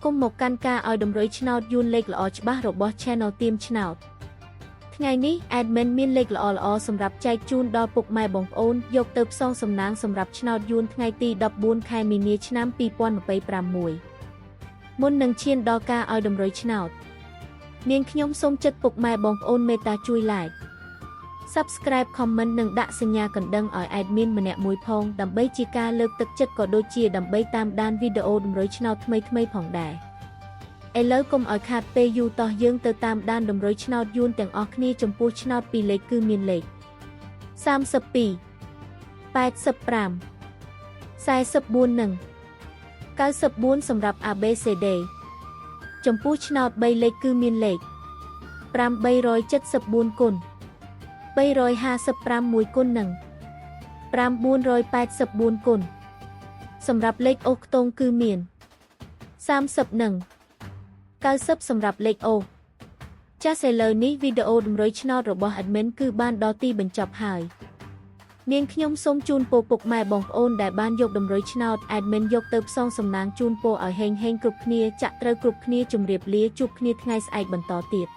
គុំមកកាន់ការឲ្យតម្រុយឆ្នោតយួនលេខល្អច្បាស់របស់ Channel ទៀមឆ្នោតថ្ងៃនេះ Admin មានលេខល្អៗសម្រាប់ចែកជូនដល់ពុកម៉ែបងប្អូនយកទៅផ្សងសំណាងសម្រាប់ឆ្នោតយួនថ្ងៃទី14ខែមីនាឆ្នាំ2026មុននឹងឈានដល់ការឲ្យតម្រុយឆ្នោតនាងខ្ញុំសូមចិត្តពុកម៉ែបងប្អូនមេត្តាជួយ Like Subscribe Comment និងដាក់សញ្ញាកណ្ដឹងឲ្យ Admin ម្នាក់មួយផងដើម្បីជាការលើកទឹកចិត្តក៏ដូចជាដើម្បីតាមដានវីដេអូតម្រុយឆ្នោតថ្មីៗផងដែរឥឡូវកុំឲ្យខាតពេលយូរតោះយើងទៅតាមដានតម្រុយឆ្នោតយួនទាំងអស់គ្នាចំពោះឆ្នោតពីរលេខគឺមានលេខ32 85 44និង94សម្រាប់ ABCD ចំពោះឆ្នោត3លេខគឺមានលេខ874គុណ355គុណនិង984គុណសម្រាប់លេខអូសខ្ទង់គឺមាន30និង90សម្រាប់លេខអូសចាសឥឡូវនេះវីដេអូតម្រុយឆ្នោតរបស់ Admin គឺបានដល់ទីបញ្ចប់ហើយនាងខ្ញុំសូមជូនពរពុកម៉ែបងប្អូនដែលបានយកតម្រុយឆ្នោត Admin យកទៅផ្សងសំណាងជូនពរឲ្យហេងៗគ្រប់គ្នាចាក់ត្រូវគ្រប់គ្នាជម្រាបលាជួបគ្នាថ្ងៃស្អែកបន្តទៀត